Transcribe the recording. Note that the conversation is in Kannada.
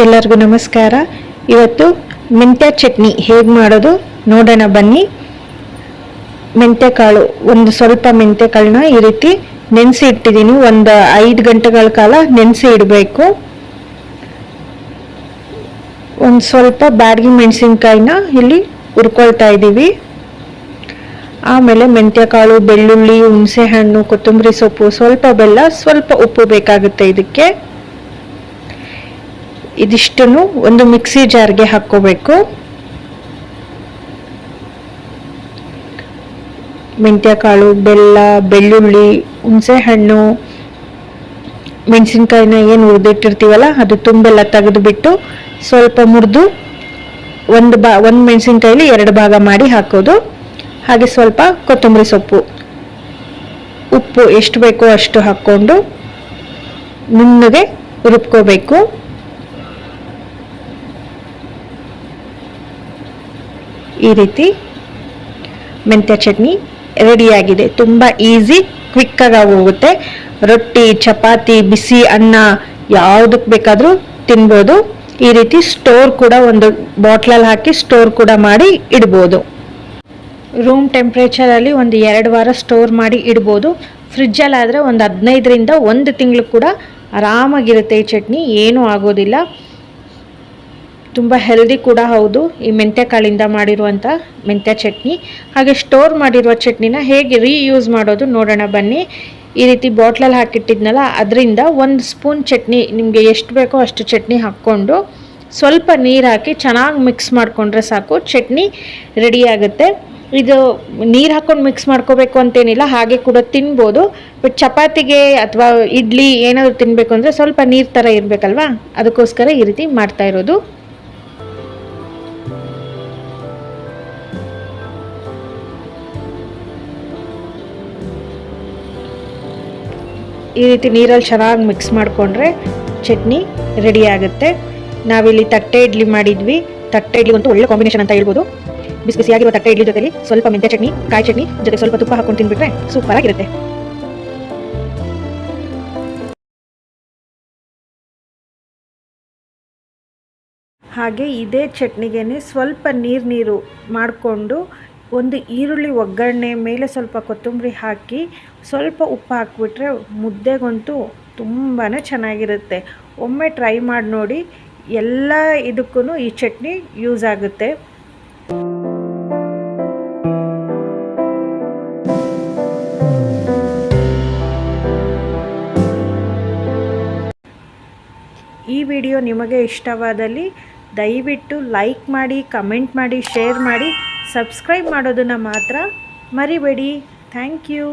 ಎಲ್ಲರಿಗೂ ನಮಸ್ಕಾರ. ಇವತ್ತು ಮೆಂತ್ಯ ಚಟ್ನಿ ಹೇಗೆ ಮಾಡೋದು ನೋಡೋಣ ಬನ್ನಿ. ಮೆಂತ್ಯಕಾಳು ಒಂದು ಸ್ವಲ್ಪ ಮೆಂತ್ಯಕಾಳನ್ನ ಈ ರೀತಿ ನೆನೆಸಿ ಇಟ್ಟಿದ್ದೀನಿ. ಒಂದು 5 ಗಂಟೆಗಳ ಕಾಲ ನೆನೆಸಿ ಇಡಬೇಕು. ಒಂದು ಸ್ವಲ್ಪ ಬ್ಯಾಡಗಿ ಮೆಣಸಿನ್ಕಾಯಿನ ಇಲ್ಲಿ ಹುರ್ಕೊಳ್ತಾ ಇದ್ದೀವಿ. ಆಮೇಲೆ ಮೆಂತ್ಯಕಾಳು, ಬೆಳ್ಳುಳ್ಳಿ, ಹುಣಸೆ ಹಣ್ಣು, ಕೊತ್ತಂಬರಿ ಸೊಪ್ಪು, ಸ್ವಲ್ಪ ಬೆಲ್ಲ, ಸ್ವಲ್ಪ ಉಪ್ಪು ಬೇಕಾಗುತ್ತೆ ಇದಕ್ಕೆ. ಇದಿಷ್ಟನ್ನು ಒಂದು ಮಿಕ್ಸಿ ಜಾರ್ಗೆ ಹಾಕ್ಕೋಬೇಕು. ಮೆಂತ್ಯಕಾಳು, ಬೆಲ್ಲ, ಬೆಳ್ಳುಳ್ಳಿ, ಹುಣಸೆ ಹಣ್ಣು, ಮೆಣಸಿನ್ಕಾಯಿನ ಏನು ಹುರಿದಿಟ್ಟಿರ್ತೀವಲ್ಲ ಅದು ತುಂಬೆಲ್ಲ ತೆಗೆದುಬಿಟ್ಟು ಸ್ವಲ್ಪ ಮುರಿದು ಒಂದು ಮೆಣಸಿನ್ಕಾಯಿಲಿ 2 ಭಾಗ ಮಾಡಿ ಹಾಕೋದು. ಹಾಗೆ ಸ್ವಲ್ಪ ಕೊತ್ತಂಬರಿ ಸೊಪ್ಪು, ಉಪ್ಪು ಎಷ್ಟು ಬೇಕೋ ಅಷ್ಟು ಹಾಕ್ಕೊಂಡು ನುಣ್ಣಗೆ ರುಬ್ಕೋಬೇಕು. ಈ ರೀತಿ ಮೆಂತ್ಯ ಚಟ್ನಿ ರೆಡಿಯಾಗಿದೆ. ತುಂಬ ಈಸಿ, ಕ್ವಿಕ್ಕಾಗಿ ಹೋಗುತ್ತೆ. ರೊಟ್ಟಿ, ಚಪಾತಿ, ಬಿಸಿ ಅನ್ನ ಯಾವುದಕ್ಕೆ ಬೇಕಾದರೂ ತಿನ್ಬೋದು. ಈ ರೀತಿ ಸ್ಟೋರ್ ಕೂಡ ಒಂದು ಬಾಟ್ಲಲ್ಲಿ ಹಾಕಿ ಸ್ಟೋರ್ ಕೂಡ ಮಾಡಿ ಇಡ್ಬೋದು. ರೂಮ್ ಟೆಂಪ್ರೇಚರಲ್ಲಿ ಒಂದು 2 ವಾರ ಸ್ಟೋರ್ ಮಾಡಿ ಇಡ್ಬೋದು. ಫ್ರಿಜ್ಜಲ್ಲಾದರೆ ಒಂದು 15ರಿಂದ 1 ತಿಂಗಳು ಕೂಡ ಆರಾಮಾಗಿರುತ್ತೆ. ಈ ಚಟ್ನಿ ಏನೂ ಆಗೋದಿಲ್ಲ. ತುಂಬ ಹೆಲ್ದಿ ಕೂಡ ಹೌದು ಈ ಮೆಂತ್ಯಕಾಳಿಂದ ಮಾಡಿರುವಂಥ ಮೆಂತ್ಯ ಚಟ್ನಿ. ಹಾಗೆ ಸ್ಟೋರ್ ಮಾಡಿರುವ ಚಟ್ನಿನ ಹೇಗೆ ರೀಯೂಸ್ ಮಾಡೋದು ನೋಡೋಣ ಬನ್ನಿ. ಈ ರೀತಿ ಬಾಟ್ಲಲ್ಲಿ ಹಾಕಿಟ್ಟಿದ್ನಲ್ಲ ಅದರಿಂದ 1 ಸ್ಪೂನ್ ಚಟ್ನಿ, ನಿಮಗೆ ಎಷ್ಟು ಬೇಕೋ ಅಷ್ಟು ಚಟ್ನಿ ಹಾಕ್ಕೊಂಡು ಸ್ವಲ್ಪ ನೀರು ಹಾಕಿ ಚೆನ್ನಾಗಿ ಮಿಕ್ಸ್ ಮಾಡಿಕೊಂಡ್ರೆ ಸಾಕು, ಚಟ್ನಿ ರೆಡಿ ಆಗುತ್ತೆ. ಇದು ನೀರು ಹಾಕ್ಕೊಂಡು ಮಿಕ್ಸ್ ಮಾಡ್ಕೋಬೇಕು ಅಂತೇನಿಲ್ಲ, ಹಾಗೆ ಕೂಡ ತಿನ್ಬೋದು. ಬಟ್ ಚಪಾತಿಗೆ ಅಥವಾ ಇಡ್ಲಿ ಏನಾದರೂ ತಿನ್ನಬೇಕು ಅಂದರೆ ಸ್ವಲ್ಪ ನೀರು ಥರ ಇರಬೇಕಲ್ವಾ, ಅದಕ್ಕೋಸ್ಕರ ಈ ರೀತಿ ಮಾಡ್ತಾ ಇರೋದು. ಈ ರೀತಿ ನೀರಲ್ಲಿ ಚೆನ್ನಾಗಿ ಮಿಕ್ಸ್ ಮಾಡಿಕೊಂಡ್ರೆ ಚಟ್ನಿ ರೆಡಿ ಆಗುತ್ತೆ. ನಾವಿಲ್ಲಿ ತಟ್ಟೆ ಇಡ್ಲಿ ಮಾಡಿದ್ವಿ. ತಟ್ಟೆ ಇಡ್ಲಿ ಅಂತೂ ಒಳ್ಳೆ ಕಾಂಬಿನೇಷನ್ ಅಂತ ಹೇಳ್ಬೋದು. ಬಿಸಿ ಬಿಸಿಯಾಗಿರುವ ತಟ್ಟೆ ಇಡ್ಲಿ ಜೊತೆಲಿ ಸ್ವಲ್ಪ ಮೆಂತ್ಯ ಚಟ್ನಿ, ಕಾಯಿ ಚಟ್ನಿ ಜೊತೆ ಸ್ವಲ್ಪ ತುಪ್ಪ ಹಾಕೊಂಡು ತಿಂದ್ಬಿಟ್ರೆ ಸೂಪರ್ ಆಗಿರುತ್ತೆ. ಹಾಗೆ ಇದೇ ಚಟ್ನಿಗೆ ಸ್ವಲ್ಪ ನೀರು ಮಾಡಿಕೊಂಡು ಒಂದು ಈರುಳ್ಳಿ ಒಗ್ಗರಣೆ ಮೇಲೆ ಸ್ವಲ್ಪ ಕೊತ್ತಂಬರಿ ಹಾಕಿ ಸ್ವಲ್ಪ ಉಪ್ಪು ಹಾಕಿಬಿಟ್ರೆ ಮುದ್ದೆಗಂತೂ ತುಂಬಾ ಚೆನ್ನಾಗಿರುತ್ತೆ. ಒಮ್ಮೆ ಟ್ರೈ ಮಾಡಿ ನೋಡಿ. ಎಲ್ಲ ಇದಕ್ಕೂ ಈ ಚಟ್ನಿ ಯೂಸ್ ಆಗುತ್ತೆ. ಈ ವಿಡಿಯೋ ನಿಮಗೆ ಇಷ್ಟವಾದಲ್ಲಿ ದಯವಿಟ್ಟು ಲೈಕ್ ಮಾಡಿ, ಕಮೆಂಟ್ ಮಾಡಿ, ಶೇರ್ ಮಾಡಿ, ಸಬ್ಸ್ಕ್ರೈಬ್ ಮಾಡೋದನ್ನು ಮಾತ್ರ ಮರಿಬೇಡಿ. Thank you.